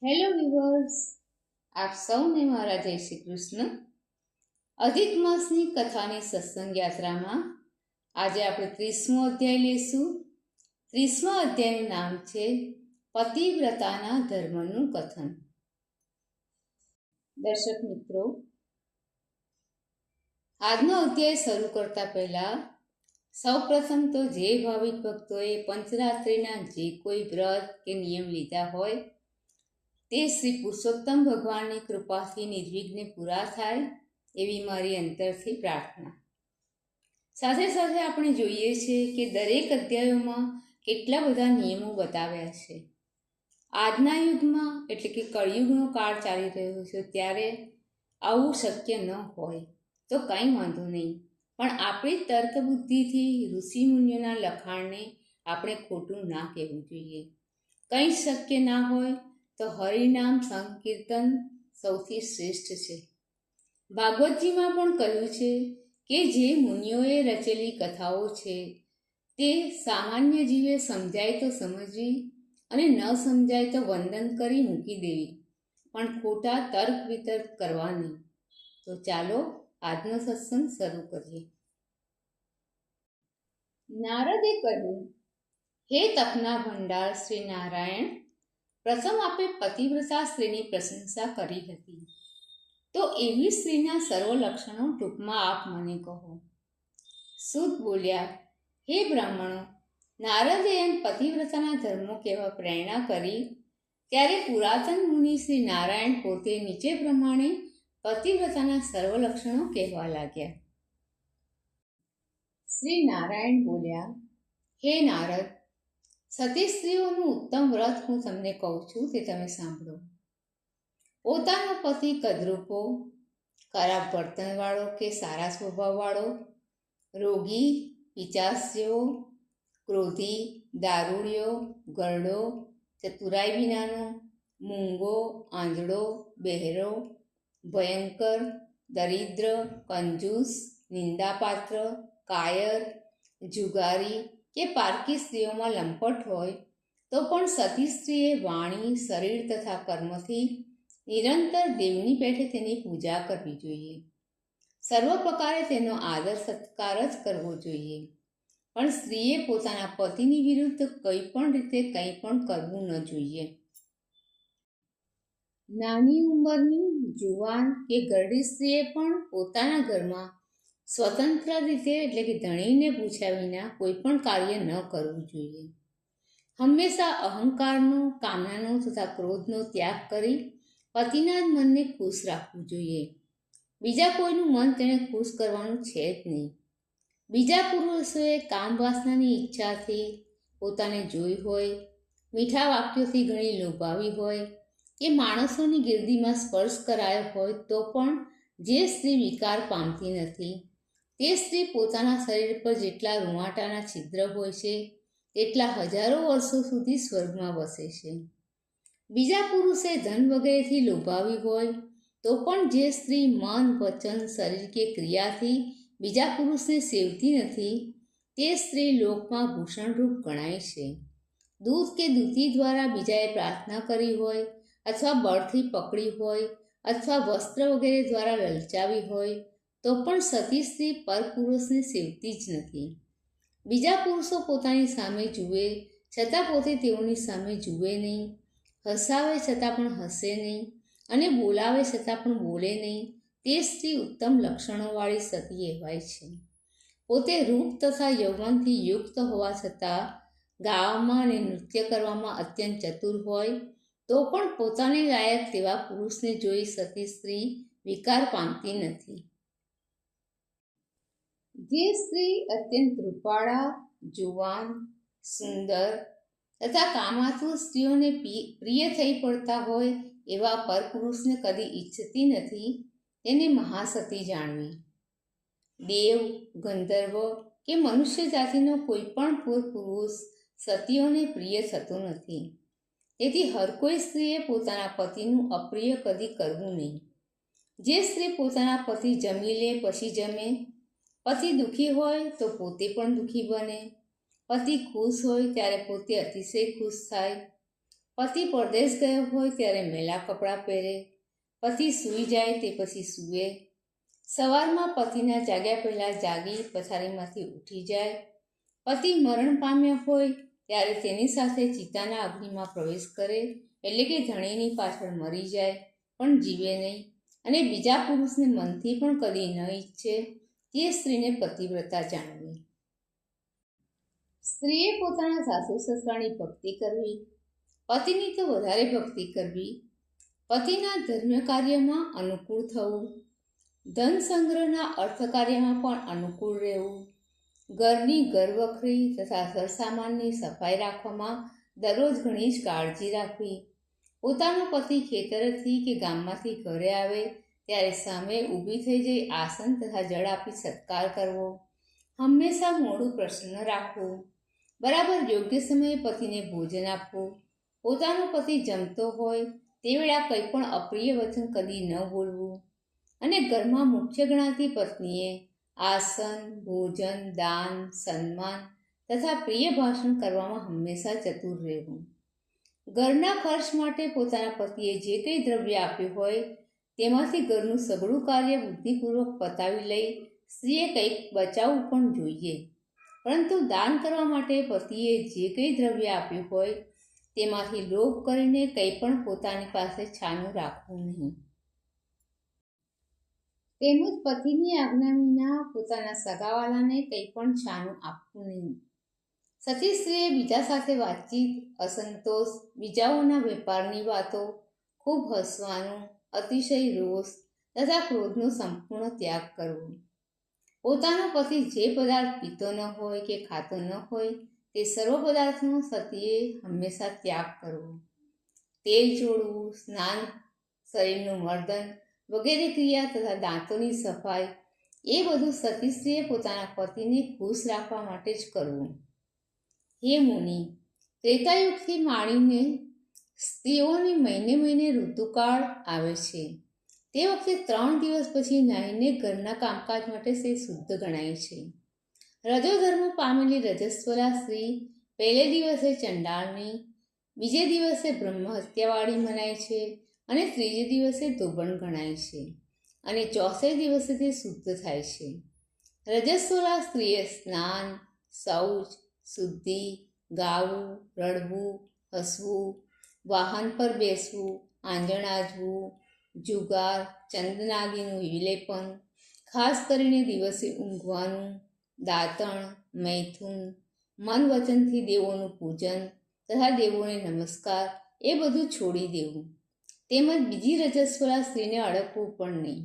Hello weavers, આપ સૌને મારા જય શ્રી કૃષ્ણ. અધિક માસની કથાની સત્સંગ યાત્રામાં આજે આપણે 30મો અધ્યાય લઈશું. 30મા અધ્યાયનું નામ છે પતિવ્રતાના ધર્મનું કથન. દર્શક મિત્રો, આજનો અધ્યાય શરૂ કરતા પહેલા સૌપ્રથમ તો જે ભાવિક ભક્તોએ પંચરાત્રિના જે કોઈ વ્રત કે નિયમ લીધા હોય તે શ્રી પુરુષોત્તમ ભગવાનની કૃપાથી નિર્વિઘ્ને પૂરા થાય એવી મારી અંતરથી પ્રાર્થના. સાથે સાથે આપણે જોઈએ છીએ કે દરેક અધ્યાયોમાં કેટલા બધા નિયમો બતાવ્યા છે. આજના યુગમાં એટલે કે કળિયુગનો કાળ ચાલી રહ્યો છે ત્યારે આવું શક્ય ન હોય તો કંઈ વાંધો નહીં, પણ આપણી તર્ક બુદ્ધિથી ઋષિમુનિઓના લખાણને આપણે ખોટું ના કહેવું જોઈએ. કંઈ શક્ય ના હોય તો હરિનામ સંકીર્તન સૌથી શ્રેષ્ઠ છે. ભાગવતજીમાં પણ કહ્યું છે કે જે મુનિઓએ રચેલી કથાઓ છે તે સામાન્ય જીવે સમજાય તો સમજવી અને ન સમજાય તો વંદન કરી મૂકી દેવી, પણ ખોટા તર્ક વિતર્ક કરવા નહીં. તો ચાલો આજનો સત્સંગ શરૂ કરીએ. નારદે કહ્યું, હે તપના ભંડાર શ્રી નારાયણ, પ્રથમ આપે પતિવ્રતા સ્ત્રીની પ્રશંસા કરી હતી, તો એવી સ્ત્રીના સર્વ લક્ષણો ટૂંકમાં આપ મને કહો. સૂત બોલ્યા, હે બ્રાહ્મણો, નારદે એમ પતિવ્રતાના ધર્મો કહેવા પ્રેરણા કરી ત્યારે પુરાતન મુનિ શ્રી નારાયણ પોતે નીચે પ્રમાણે પતિવ્રતાના સર્વ લક્ષણો કહેવા લાગ્યા. શ્રી નારાયણ બોલ્યા, હે નારદ, સતી સ્ત્રીઓનું ઉત્તમ વ્રત હું તમને કહું છું, તે તમે સાંભળો. પોતાનો પતિ કદરૂપો, ખરાબ વર્તનવાળો કે સારા સ્વભાવવાળો, રોગી, પિચાસ જેવો, ક્રોધી, દારૂડિયો, ગરડો, ચતુરાઈ વિનાનો, મૂંગો, આંધળો, બહેરો, ભયંકર, દરિદ્ર, કંજૂસ, નિંદાપાત્ર, કાયર, જુગારી કે પારકી સ્ત્રીઓમાં લંપટ હોય તો પણ સતી સ્ત્રીએ વાણી, શરીર તથા કર્મથી નિરંતર દેવની પેઠે તેની પૂજા કરવી જોઈએ. સર્વ પ્રકારે તેનો આદર સત્કાર જ કરવો જોઈએ, પણ સ્ત્રીએ પોતાના પતિની વિરુદ્ધ કંઈ પણ રીતે કંઈ પણ કરવું ન જોઈએ. નાની ઉંમરની જુવાન કે ઘરડી સ્ત્રીએ પણ પોતાના ઘરમાં સ્વતંત્ર રીતે એટલે કે ધણીને પૂછ્યા વિના કોઈ પણ કાર્ય ન કરવું જોઈએ. હંમેશા અહંકારનો, કામનાનો તથા ક્રોધનો ત્યાગ કરી પતિના જ મનને ખુશ રાખવું જોઈએ. બીજા કોઈનું મન તેણે ખુશ કરવાનું છે જ નહીં. બીજા પુરુષોએ કામ વાસનાની ઈચ્છાથી પોતાને જોઈ હોય, મીઠા વાક્યોથી ઘણી લોભાવી હોય કે માણસોની ગિરદીમાં સ્પર્શ કરાયો હોય તો પણ જે સ્ત્રી વિકાર પામતી નથી તે સ્ત્રી પોતાના શરીર પર જેટલા રૂંવાટાના છિદ્ર હોય છે તેટલા હજારો વર્ષો સુધી સ્વર્ગમાં વસે છે. બીજા પુરુષે ધન વગેરેથી લોભાવી હોય તો પણ જે સ્ત્રી મન, વચન, શરીર કે ક્રિયાથી બીજા પુરુષને સેવતી નથી તે સ્ત્રી લોકમાં ભૂષણરૂપ ગણાય છે. દૂધ કે દૂતી દ્વારા બીજાએ પ્રાર્થના કરી હોય અથવા બળથી પકડી હોય અથવા વસ્ત્ર વગેરે દ્વારા લલચાવી હોય તો પણ સતી સ્ત્રી પરપુરુષને સેવતી જ નથી. બીજા પુરુષો પોતાની સામે જુએ છતાં પોતે તેઓની સામે જુએ નહીં, હસાવે છતાં પણ હસે નહીં અને બોલાવે છતાં પણ બોલે નહીં, તે સ્ત્રી ઉત્તમ લક્ષણોવાળી સતી કહેવાય છે. પોતે રૂપ તથા યૌવનથી યુક્ત હોવા છતાં ગાવામાં અને નૃત્ય કરવામાં અત્યંત ચતુર હોય તો પણ પોતાને લાયક તેવા પુરુષને જોઈ સતી સ્ત્રી વિકાર પામતી નથી. જે સ્ત્રી અત્યંત રૂપાળા, જુવાન, સુંદર તથા કામાતુર સ્ત્રીઓને પ્રિય થઈ પડતા હોય એવા પરપુરુષને કદી ઈચ્છતી નથી તેને મહાસતી જાણવી. દેવ, ગંધર્વ કે મનુષ્ય જાતિનો કોઈ પણ પુરુષ સતીઓને પ્રિય થતો નથી. તેથી હર કોઈ સ્ત્રીએ પોતાના પતિનું અપ્રિય કદી કરવું નહીં. જે સ્ત્રી પોતાના પતિ જમી લે પછી જમે, પતિ દુઃખી હોય તો પોતે પણ દુઃખી બને, પતિ ખુશ હોય ત્યારે પોતે અતિશય ખુશ થાય, પતિ પરદેશ ગયો હોય ત્યારે મેલા કપડાં પહેરે, પતિ સૂઈ જાય તે પછી સૂવે, સવારમાં પતિના જાગ્યા પહેલાં જાગી પથારીમાંથી ઉઠી જાય, પતિ મરણ પામ્યા હોય ત્યારે તેની સાથે ચિતાના અગ્નિમાં પ્રવેશ કરે, એટલે કે ધણીની પાછળ મરી જાય પણ જીવે નહીં, અને બીજા પુરુષને મનથી પણ કદી ન ઈચ્છે, તે સ્ત્રીને પતિવ્રતા જાણવી. સ્ત્રીએ પોતાના સાસુ સસરાની ભક્તિ કરવી, પતિની તો વધારે ભક્તિ કરવી, પતિના ધર્મ કાર્યમાં અનુકૂળ થવું, ધન સંગ્રહના અર્થ કાર્યમાં પણ અનુકૂળ રહેવું, ઘરની ઘરવખરી તથા સરસામાનની સફાઈ રાખવામાં દરરોજ ઘણી જ કાળજી રાખવી, પોતાનો પતિ ખેતરેથી કે ગામમાંથી ઘરે આવે ત્યારે સામે ઊભી થઈ જઈ આસન તથા જળ આપી સત્કાર કરવો, હંમેશા મોઢું પ્રસન્ન રાખવું, બરાબર યોગ્ય સમયે પતિને ભોજન આપવું, પોતાનો પતિ જમતો હોય તે વેળા કંઈ પણ અપ્રિય વચન કદી ન બોલવું, અને ઘરમાં મુખ્ય ગણાતી પત્નીએ આસન, ભોજન, દાન, સન્માન તથા પ્રિય ભાષણ કરવામાં હંમેશા ચતુર રહેવું. ઘરના ખર્ચ માટે પોતાના પતિએ જે કંઈ દ્રવ્ય આપ્યું હોય તેમાંથી ઘરનું સઘળું કાર્ય બુદ્ધિપૂર્વક પતાવી લઈ સ્ત્રીએ કંઈક બચાવવું પણ જોઈએ, પરંતુ દાન કરવા માટે પતિએ જે કંઈ દ્રવ્ય આપ્યું હોય તેમાંથી લોભ કરીને કંઈ પણ પોતાની પાસે છાનું રાખવું નહીં. તેમજ પતિની આજ્ઞા વિના પોતાના સગાવાલાને કંઈ પણ છાનું આપવું નહીં. સતી સ્ત્રીએ બીજા સાથે વાતચીત, અસંતોષ, બીજાઓના વેપારની વાતો, ખૂબ હસવાનું, અતિશય રોષ તથા ક્રોધનો સંપૂર્ણ ત્યાગ કરવો. પોતાનો પતિ જે પદાર્થ પીતો ન હોય કે ખાતો ન હોય તે સર્વ પદાર્થનો સતીએ હંમેશા ત્યાગ કરવો. તેલ ચોળવું, સ્નાન, શરીરનું મર્દન વગેરે ક્રિયા તથા દાંતોની સફાઈ એ બધું સતી સ્ત્રીએ પોતાના પતિને ખુશ રાખવા માટે જ કરવું. હે મુનિ, ત્રેતાયુગથી માણીને સ્ત્રીઓને મહિને મહિને ઋતુકાળ આવે છે. તે વખતે 3 દિવસ પછી નાહીને ઘરના કામકાજ માટે તે શુદ્ધ ગણાય છે. રજોધર્મ પામેલી રજસ્વલા સ્ત્રી પહેલે દિવસે ચંડાળની, બીજે દિવસે બ્રહ્મ હત્યાવાળી મનાય છે, અને ત્રીજે દિવસે ધોબણ ગણાય છે, અને ચોથે દિવસે તે શુદ્ધ થાય છે. રજસ્વલા સ્ત્રીએ સ્નાન, શૌચ, શુદ્ધિ, ગાવું, રડવું, હસવું, વાહન પર બેસવું, આંજણ આજવું, જુગાર, ચંદનાદિનું વિલેપન, ખાસ કરીને દિવસે ઊંઘવાનું, દાંતણ, મૈથુન, મન વચનથી દેવોનું પૂજન તથા દેવોને નમસ્કાર એ બધું છોડી દેવું. તેમજ બીજી રજસ્વલા સ્ત્રીને અડકવું પણ નહીં,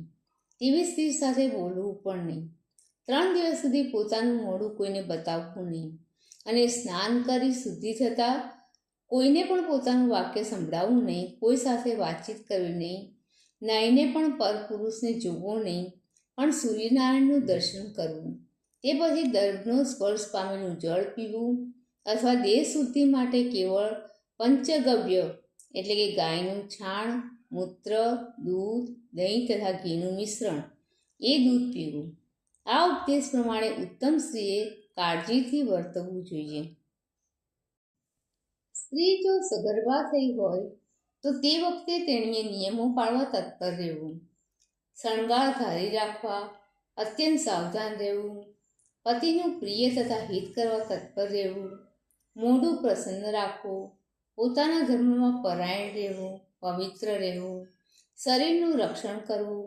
તેવી સ્ત્રી સાથે બોલવું પણ નહીં. 3 દિવસ સુધી પોતાનું મોઢું કોઈને બતાવવું નહીં, અને સ્નાન કરી શુદ્ધિ થતાં કોઈને પણ પોતાનું વાક્ય સંભળાવવું નહીં, કોઈ સાથે વાતચીત કરવી નહીં, નાહીને પણ પરપુરુષને જોવો નહીં, પણ સૂર્યનારાયણનું દર્શન કરવું. તે પછી દર્ભનો સ્પર્શ પામેલું જળ પીવું, અથવા દેહ શુદ્ધિ માટે કેવળ પંચગવ્ય એટલે કે ગાયનું છાણ, મૂત્ર, દૂધ, દહીં તથા ઘીનું મિશ્રણ એ દૂધ પીવું. આ ઉપદેશ પ્રમાણે ઉત્તમ સ્ત્રીએ કાળજીથી વર્તવું જોઈએ. સ્ત્રી જો સગર્ભા થઈ હોય તો તે વખતે તેણીએ નિયમો પાળવા તત્પર રહેવું. શણગાર ધારી રાખવા, અત્યંત સાવધાન રહેવું, પતિનું પ્રિય તથા હિત કરવા તત્પર રહેવું, મોઢું પ્રસન્ન રાખવું, પોતાના ધર્મમાં પરાયણ રહેવું, પવિત્ર રહેવું, શરીરનું રક્ષણ કરવું,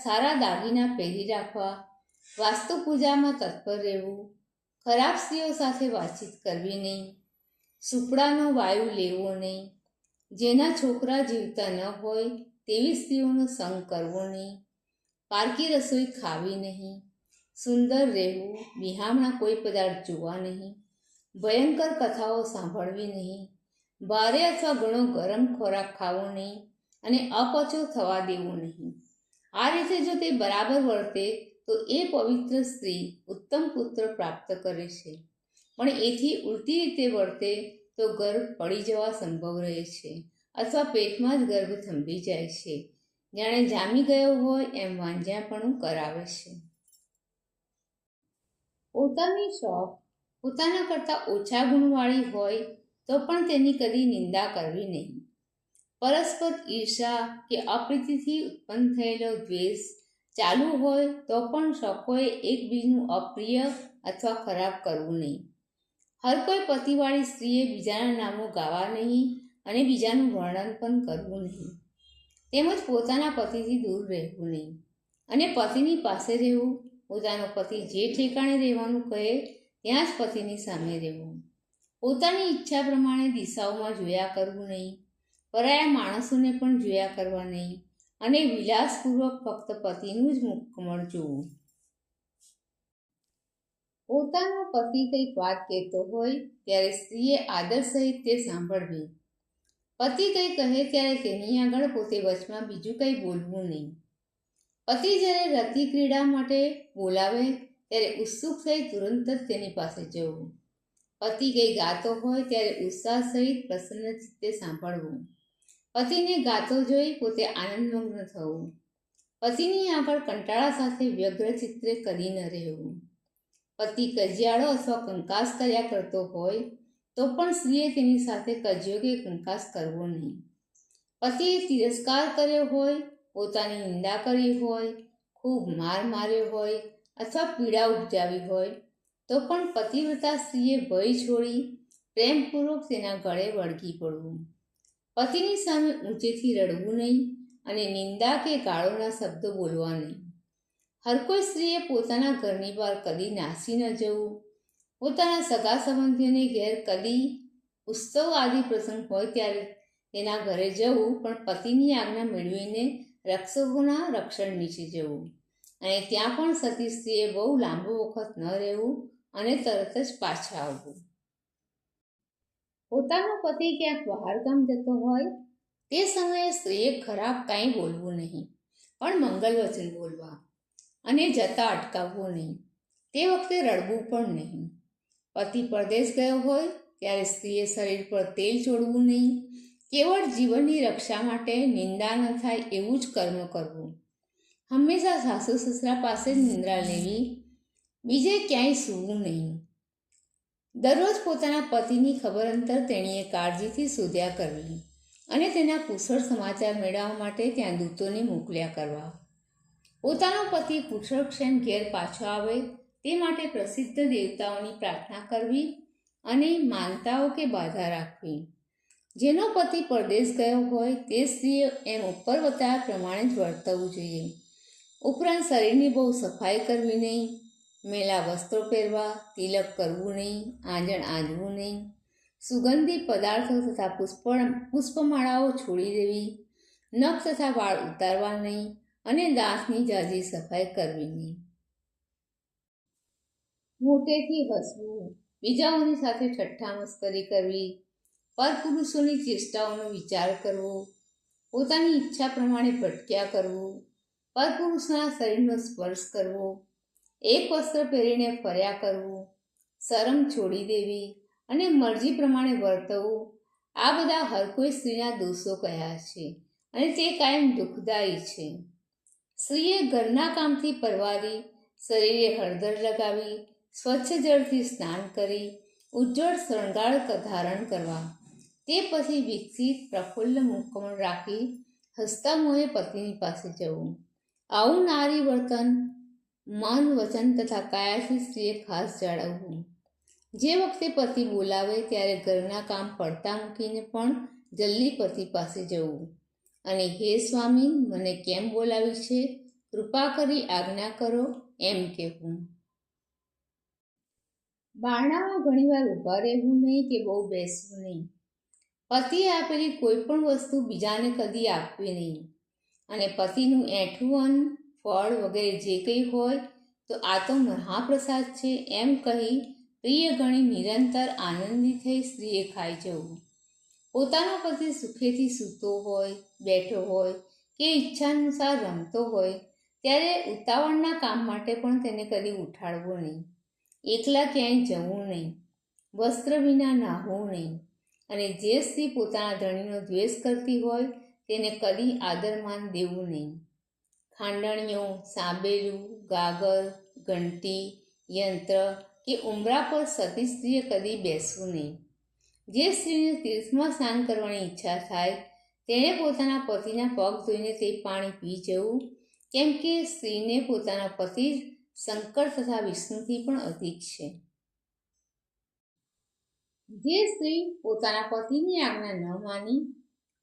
સારા દાગીના પહેરી રાખવા, વાસ્તુ પૂજામાં તત્પર રહેવું, ખરાબ સ્ત્રીઓ સાથે વાતચીત કરવી નહીં, સુપડાનો વાયુ લેવો નહીં, જેના છોકરા જીવતા ન હોય તેવી સ્ત્રીઓનો સંગ કરવો નહીં, પારકી રસોઈ ખાવી નહીં, સુંદર રહેવું, વિહામણા કોઈ પદાર્થ જોવા નહીં, ભયંકર કથાઓ સાંભળવી નહીં, ભારે અથવા ઘણો ગરમ ખોરાક ખાવો નહીં, અને અપચો થવા દેવો નહીં. આ રીતે જો તે બરાબર વર્તે તો એ પવિત્ર સ્ત્રી ઉત્તમ પુત્ર પ્રાપ્ત કરે છે, પણ એથી ઉલટી રીતે વર્તે તો ગર્ભ પડી જવા સંભવ રહે છે, અથવા પેટમાં જ ગર્ભ થંભી જાય છે, જાણે જામી ગયો હોય એમ વાંઝ્યાપણું કરાવે છે. પોતાની શોખ પોતાના કરતાં ઓછા ગુણવાળી હોય તો પણ તેની કદી નિંદા કરવી નહીં. પરસ્પર ઈર્ષા કે અપ્રીતિથી ઉત્પન્ન થયેલો દ્વેષ ચાલુ હોય તો પણ શકોએ એકબીજનું અપ્રિય અથવા ખરાબ કરવું નહીં. હર કોઈ પતિવાળી સ્ત્રીએ બીજાના નામો ગાવા નહીં અને બીજાનું વર્ણન પણ કરવું નહીં. તેમજ પોતાના પતિથી દૂર રહેવું નહીં અને પતિની પાસે રહેવું. પોતાનો પતિ જે ઠેકાણે રહેવાનું કહે ત્યાં જ પતિની સામે રહેવું. પોતાની ઈચ્છા પ્રમાણે દિશાઓમાં જોયા કરવું નહીં. પરાયા માણસોને પણ જોયા કરવા નહીં અને વિલાસપૂર્વક ફક્ત પતિનું જ મુખકમળ જોવું. પોતાનો પતિ કંઈક વાત કહેતો હોય ત્યારે સ્ત્રીએ આદર સહિત તે સાંભળવી. પતિ કંઈ કહે ત્યારે તેની આગળ પોતે વચમાં બીજું કંઈ બોલવું નહીં. પતિ જ્યારે રતિ ક્રીડા માટે બોલાવે ત્યારે ઉત્સુક થઈ તુરંત જ તેની પાસે જવું. પતિ કંઈ ગાતો હોય ત્યારે ઉત્સાહ સહિત પ્રસન્ન ચિત્તે સાંભળવું. પતિને ગાતો જોઈ પોતે આનંદમગ્ન થવું. પતિની આગળ કંટાળા સાથે વ્યગ્ર ચિત્રે કદી ન રહેવું. પતિ કજિયાળો અથવા કંકાસ કર્યા કરતો હોય તો પણ સ્ત્રીએ તેની સાથે કજિયો કે કંકાસ કરવો નહીં. પતિએ તિરસ્કાર કર્યો હોય, પોતાની નિંદા કરી હોય, ખૂબ માર માર્યો હોય અથવા પીડા ઉપજાવી હોય તો પણ પતિવ્રતા સ્ત્રીએ ભય છોડી પ્રેમપૂર્વક તેના ગળે વળગી પડવું. પતિની સામે ઊંચેથી રડવું નહીં અને નિંદા કે ગાળોના શબ્દો બોલવા નહીં. હર કોઈ સ્ત્રીએ પોતાના ઘરની બહાર કદી નાસી ન જવું. પોતાના સગા સંબંધીઓને ઘેર કદી ઉત્સવ આદિ પ્રસંગ હોય ત્યારે તેના ઘરે જવું, પણ પતિની આજ્ઞા મેળવીને રક્ષકોના રક્ષણ નીચે જવું. અને ત્યાં પણ સતી સ્ત્રીએ બહુ લાંબો વખત ન રહેવું અને તરત જ પાછા આવવું. પોતાનો પતિ ક્યાંક બહાર ગામ જતો હોય તે સમયે સ્ત્રીએ ખરાબ કાંઈ બોલવું નહીં, પણ મંગલ વચન બોલવા અને જતા અટકાવવું નહીં. તે વખતે રડવું પણ નહીં. પતિ પરદેશ ગયો હોય ત્યારે સ્ત્રીએ શરીર પર તેલ ચોડવું નહીં. કેવળ જીવનની રક્ષા માટે નિંદા ન થાય એવું જ કર્મ કરવું. હંમેશા સાસુ સસરા પાસે જ નિંદ્રા લેવી. બીજે ક્યાંય સૂવું નહીં. દરરોજ પોતાના પતિની ખબર અંતર તેણીએ કાળજીથી શોધ્યા કરવી અને તેના કુશળ સમાચાર મેળવવા માટે ત્યાં દૂતોને મોકલ્યા કરવા. પોતાનો પતિ કુશળક્ષેમ ઘેર પાછો આવે તે માટે પ્રસિદ્ધ દેવતાઓની પ્રાર્થના કરવી અને માનતાઓ કે બાધા રાખવી. જેનો પતિ પરદેશ ગયો હોય તે સ્ત્રીએ એમ ઉપર બતાવ્યા પ્રમાણે જ વર્તવું જોઈએ. ઉપરાંત શરીરની બહુ સફાઈ કરવી નહીં, મેલા વસ્ત્રો પહેરવા, તિલક કરવું નહીં, આંજણ આંજવું નહીં, સુગંધી પદાર્થો તથા પુષ્પમાળાઓ છોડી દેવી, નખ તથા વાળ ઉતારવા નહીં અને દાંતની ઝાઝી સફાઈ કરવી નહીં. મોટેથી હસવું, બીજાઓની સાથે ઠઠ્ઠા મસ્કરી કરવી, પરપુરુષોની ચેષ્ટાઓનો વિચાર કરવો, પોતાની ઈચ્છા પ્રમાણે ભટક્યા કરવું, પરપુરુષના શરીરનો સ્પર્શ કરવો, એક વસ્ત્ર પહેરીને ફર્યા કરવું, શરમ છોડી દેવી અને મરજી પ્રમાણે વર્તવું, આ બધા હર કોઈ સ્ત્રીના દોષો કયા છે અને તે કાયમ દુઃખદાયી છે. સ્ત્રીએ ઘરના કામથી પરવારી, શરીરે હળદર લગાવી, સ્વચ્છ જળથી સ્નાન કરી, ઉજ્જવળ શૃંગાર ધારણ કરવા, તે પછી વિકસિત પ્રફુલ્લ મુખકમળ રાખી હસતા મોંએ પતિની પાસે જવું. આવું નારી વર્તન મન, વચન તથા કાયાથી સ્ત્રીએ ખાસ જાળવવું. જે વખતે પતિ બોલાવે ત્યારે ઘરના કામ પડતા મૂકીને પણ જલ્દી પતિ પાસે જવું અને હે સ્વામી, મને કેમ બોલાવી છે, કૃપા કરી આજ્ઞા કરો એમ કહેવું. બારણામાં ઘણીવાર ઊભા રહેવું નહીં કે બહુ બેસવું નહીં. પતિએ આપેલી કોઈ પણ વસ્તુ બીજાને કદી આપવી નહીં અને પતિનું એઠું અન્ન, ફળ વગેરે જે કંઈ હોય તો આ તો મહાપ્રસાદ છે એમ કહી પ્રિય ગણી નિરંતર આનંદી થઈ સ્ત્રીએ ખાઈ જવું. પોતાનો પતિ સુખેથી સૂતો હોય, બેઠો હોય કે ઈચ્છાનુસાર રમતો હોય ત્યારે ઉતાવળના કામ માટે પણ તેને કદી ઉઠાડવો નહીં. એકલા ક્યાંય જવું નહીં. વસ્ત્ર વિના નાહવું નહીં. અને જે સ્ત્રી પોતાના ધણીનો દ્વેષ કરતી હોય તેને કદી આદરમાન દેવું નહીં. ખાંડણીઓ, સાંબેલું, ગાગર, ઘંટી, યંત્ર કે ઉંબરા પર સતી સ્ત્રીએ કદી બેસવું નહીં. જે સ્ત્રીને તીર્થમાં સ્નાન કરવાની ઈચ્છા થાય તેણે પોતાના પતિના પગ ધોઈને તે પાણી પી જવું, કેમ કે સ્ત્રીને પોતાના પતિ શંકર તથા વિષ્ણુથી પણ અધિક છે. જે સ્ત્રી પોતાના પતિની આજ્ઞા ન માની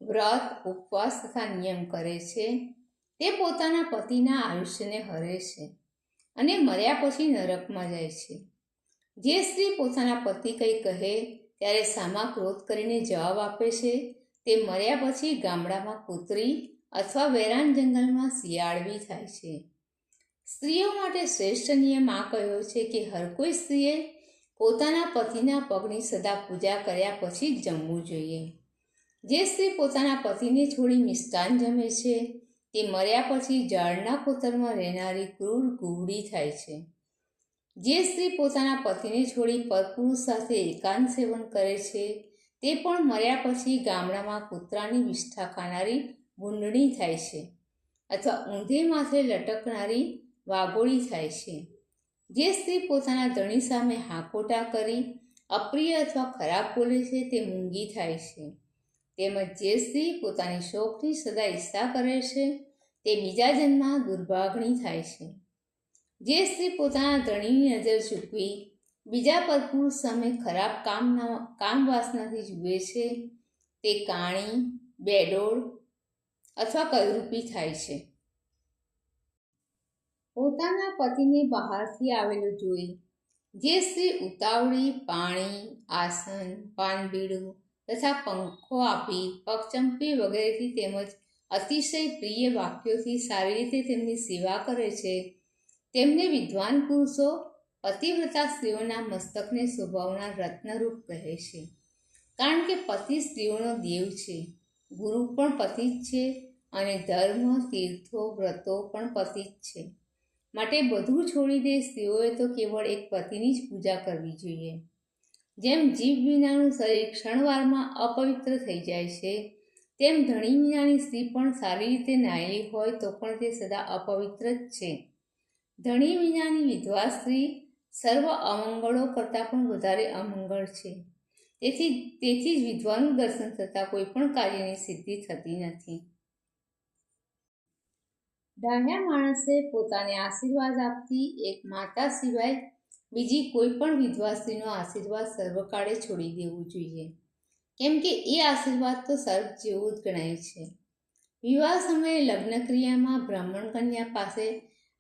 વ્રત, ઉપવાસ તથા નિયમ કરે છે તે પોતાના પતિના આયુષ્યને હરે છે અને મર્યા પછી નરકમાં જાય છે. જે સ્ત્રી પોતાના પતિ કંઈ કહે ત્યારે સામા ક્રોધ કરીને જવાબ આપે છે તે મર્યા પછી ગામડામાં કૂતરી અથવા વેરાન જંગલમાં શિયાળવી થાય છે. સ્ત્રીઓ માટે શ્રેષ્ઠ નિયમ આ કહ્યો છે કે હર કોઈ સ્ત્રીએ પોતાના પતિના પગની સદા પૂજા કર્યા પછી જ જમવું જોઈએ. જે સ્ત્રી પોતાના પતિને છોડી મિષ્ટાન જમે છે તે મર્યા પછી ઝાડના કોતરમાં રહેનારી ક્રૂર ગુવડી થાય છે. જે સ્ત્રી પોતાના પતિને છોડી પરપુરુષ સાથે એકાંત સેવન કરે છે તે પણ મર્યા પછી ગામડામાં કૂતરાની વિષ્ઠા ખાનારી ભૂંડણી થાય છે અથવા ઊંધે માથે લટકનારી વાઘોડી થાય છે. જે સ્ત્રી પોતાના ધણી સામે હાકોટા કરી અપ્રિય અથવા ખરાબ બોલે છે તે મૂંગી થાય છે. તેમજ જે સ્ત્રી પોતાની શોખની સદા ઈચ્છા કરે છે તે બીજા જન્મમાં દુર્ભાગણી થાય છે. જે સ્ત્રી પોતાના ધણીની નજર ચૂકવી બીજા પરપુરુષ સામે ખરાબ કામ વાસનાથી જુએ છે તે કાણી, બેડોળ અથવા કલરૂપી થાય છે. પોતાના પતિને બહારથી આવેલો જોઈ જે સ્ત્રી ઉતાવળી પાણી, આસન, પાનબીડું તથા પંખો આપી, પગચંપી વગેરેથી તેમજ અતિશય પ્રિય વાક્યોથી સારી રીતે તેમની સેવા કરે છે તેમને વિદ્વાન પુરુષો પતિવ્રતા સ્ત્રીઓના મસ્તકને શોભાવનાર રત્નરૂપ કહે છે. કારણ કે પતિ સ્ત્રીઓનો દેવ છે, ગુરુ પણ પતિ જ છે અને ધર્મ, તીર્થો, વ્રતો પણ પતિ જ છે. માટે બધું છોડી દે સ્ત્રીઓએ તો કેવળ એક પતિની જ પૂજા કરવી જોઈએ. જેમ જીવ વિનાનું શરીર ક્ષણવારમાં અપવિત્ર થઈ જાય છે તેમ ધણી વિનાની સ્ત્રી પણ સારી રીતે નાયેલી હોય તો પણ તે સદા અપવિત્ર જ છે. ધણી વિનાની વિધવા સ્ત્રી સર્વ અમંગળો કરતાં પણ વધારે અમંગળ છે. તેથી જ વિધવાનું દર્શન થતાં કોઈ પણ કાર્યની સિદ્ધિ થતી નથી. ડાહ્યા માણસે પોતાને આશીર્વાદ આપતી એક માતા સિવાય બીજી કોઈ પણ વિધવા સ્ત્રીનો આશીર્વાદ સર્વકાળે છોડી દેવું જોઈએ, કેમ કે એ આશીર્વાદ તો સર્પ જેવું જ ગણાય છે. વિવાહ સમયે લગ્ન ક્રિયામાં બ્રાહ્મણ કન્યા પાસે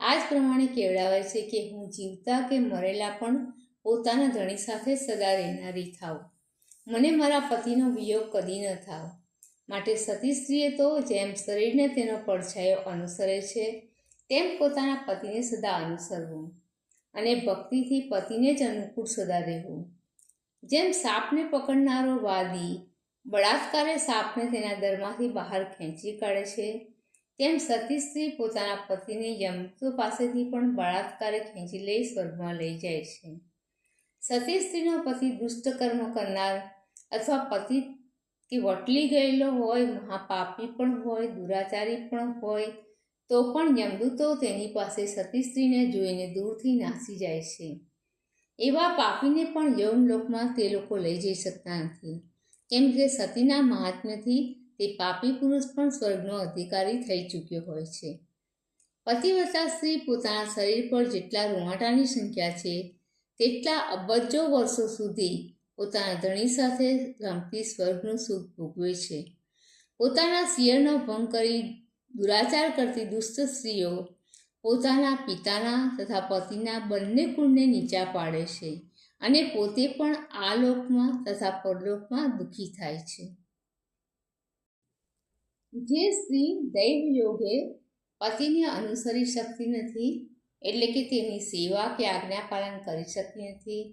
આ જ પ્રમાણે કેવડાવાય છે કે હું જીવતા કે મરેલા પણ પોતાના ધણી સાથે સદા રહેનારી થાવ, મને મારા પતિનો વિયોગ કદી ન થાવ. માટે સતી સ્ત્રીએ તો જેમ શરીરને તેનો પડછાયો અનુસરે છે તેમ પોતાના પતિને સદા અનુસરવું અને ભક્તિથી પતિને જ અનુકૂળ સદા રહેવું. જેમ સાપને પકડનારો વાદી બળાત્કારે સાપને તેના દરમાંથી બહાર ખેંચી કાઢે છે તેમ સતી સ્ત્રી પોતાના પતિને યમદૂતો પાસેથી પણ બળાત્કારે ખેંચી લઈ સ્વર્ગમાં લઈ જાય છે. સતી સ્ત્રીનો પતિ દુષ્ટ કર્મ કરનાર અથવા પતિ કે વટલી ગયેલો હોય, મહાપાપી પણ હોય, દુરાચારી પણ હોય તો પણ યમદૂતો તેની પાસે સતી સ્ત્રીને જોઈને દૂરથી નાસી જાય છે. એવા પાપીને પણ યમલોકમાં તે લોકો લઈ જઈ શકતા નથી, કેમ કે સતીના મહાત્મ્યથી તે પાપી પુરુષ પણ સ્વર્ગનો અધિકારી થઈ ચૂક્યો હોય છે. પતિવ્રતા સ્ત્રી પોતાના શરીર પર જેટલા રૂંવાટાની સંખ્યા છે તેટલા અબજો વર્ષો સુધી પોતાના ધણી સાથે રમતી સ્વર્ગનું સુખ ભોગવે છે. પોતાના શિયરનો ભંગ કરી દુરાચાર કરતી દુષ્ટ સ્ત્રીઓ પોતાના પિતાના તથા પતિના બંને કુળને નીચા પાડે છે અને પોતે પણ આ લોકમાં તથા પરલોકમાં દુઃખી થાય છે. જે સ્ત્રી દૈવ યોગે પતિને અનુસરી શકતી નથી, એટલે કે તેની સેવા કે આજ્ઞા પાલન કરી શકતી નથી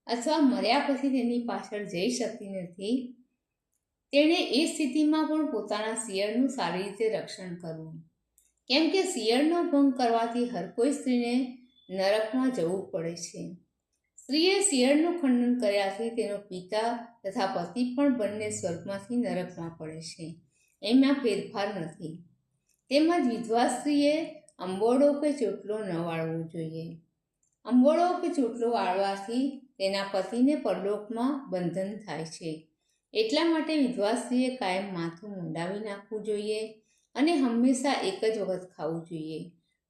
અથવા મર્યા પછી તેની પાછળ જઈ શકતી નથી, તેણે એ સ્થિતિમાં પણ પોતાના શિયરનું સારી રીતે રક્ષણ કરવું, કેમ કે શિયરનો ભંગ કરવાથી હર કોઈ સ્ત્રીને નરકમાં જવું પડે છે. સ્ત્રીએ શિયરનું ખંડન કર્યાથી તેનો પિતા તથા પતિ પણ બંને સ્વર્ગમાંથી નરકમાં પડે છે, એમાં ફેરફાર નથી. તેમજ વિધવા સ્ત્રીએ અંબોડો કે ચોટલો ન વાળવો જોઈએ. અંબોડો કે ચોટલો વાળવાથી તેના પતિને પરલોકમાં બંધન થાય છે એટલા માટે વિધવા સ્ત્રીએ કાયમ માથું મુંડાવી નાખવું જોઈએ અને હંમેશા એક જ વખત ખાવું જોઈએ,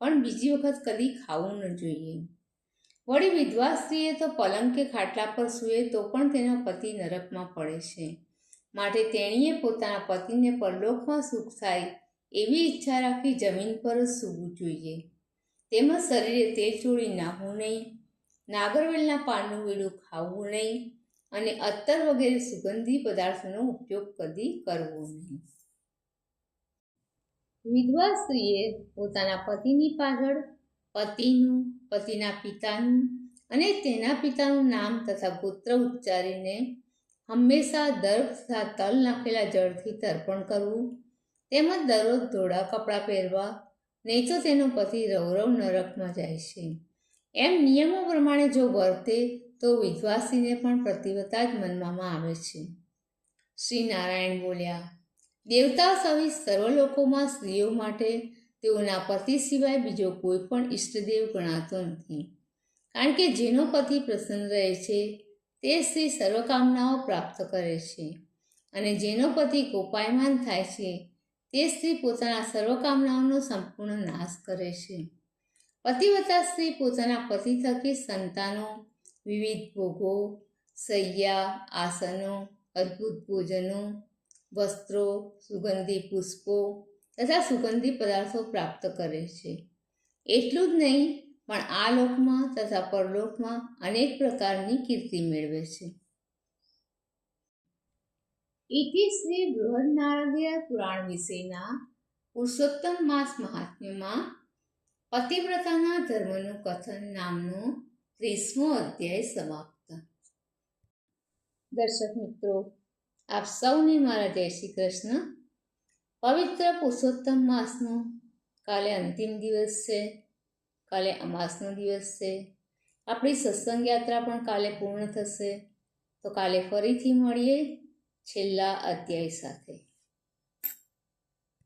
પણ બીજી વખત કદી ખાવું ન જોઈએ. વળી વિધવા સ્ત્રીએ તો પલંગ કે ખાટલા પર સૂએ તો પણ તેનો પતિ નરકમાં પડે છે. માટે તેણીએ પોતાના પતિને પરલોકમાં સુખ થાય એવી ઈચ્છા રાખી જમીન પર જ સૂવું જોઈએ. તેમજ શરીરે તેલ ચોળી નાહવું નહીં, નાગરવેલના પાનનું વીડું ખાવું નહીં અને અત્તર વગેરે સુગંધી પદાર્થોનો ઉપયોગ કદી કરવો નહીં. વિધવા સ્ત્રીએ પોતાના પતિની પાછળ પતિનું, પતિના પિતાનું અને તેના પિતાનું નામ તથા ગોત્ર ઉચ્ચારીને હંમેશા દર્ભ તથા તલ નાખેલા જળથી તર્પણ કરવું, તેમજ દરરોજ ધોળા કપડાં પહેરવા, નહીં તો તેનો પતિ રવરવ નરકમાં જાય છે. એમ નિયમો પ્રમાણે જો વર્તે તો વિધવા સ્ત્રીને પણ પતિવ્રતા જ માનવામાં આવે છે. શ્રી નારાયણ બોલ્યા, દેવતા સહિત સર્વલોકોમાં સ્ત્રીઓ માટે તેઓના પતિ સિવાય બીજો કોઈ પણ ઈષ્ટદેવ ગણાતો નથી. કારણ કે જેનો પતિ પ્રસન્ન રહે છે તે સ્ત્રી સર્વકામનાઓ પ્રાપ્ત કરે છે, અને જેનો પતિ કોપાયમાન થાય છે તે સ્ત્રી પોતાના સર્વકામનાઓનો સંપૂર્ણ નાશ કરે છે. પતિવ્રતા સ્ત્રી પોતાના પતિ થકી સંતાનો, વિવિધ ભોગો, શૈયા, આસનો, અદ્ભુત ભોજનો, વસ્ત્રો, સુગંધી પુષ્પો તથા સુગંધી પદાર્થો પ્રાપ્ત કરે છે. એટલું જ નહીં, પણ આ લોકમાં તથા પરલોકમાં અનેક પ્રકારની કીર્તિ મેળવે છે. ઇતિ શ્રી બૃહન્નારદીય પુરાણ વિશેના પુરુષોત્તમ માસ મહાત્મ્યમાં પતિવ્રતાના ધર્મનું કથન નામનો 30મો અધ્યાય સમાપ્ત. દર્શક મિત્રો, આપ સૌને મારા જય શ્રી કૃષ્ણ. પવિત્ર પુરુષોત્તમ માસનો કાલે અંતિમ દિવસ છે. કાલે અમાસનો દિવસ છે. આપણી સત્સંગ યાત્રા પણ કાલે પૂર્ણ થશે. તો કાલે ફરીથી મળીએ છેલ્લા અધ્યાય સાથે.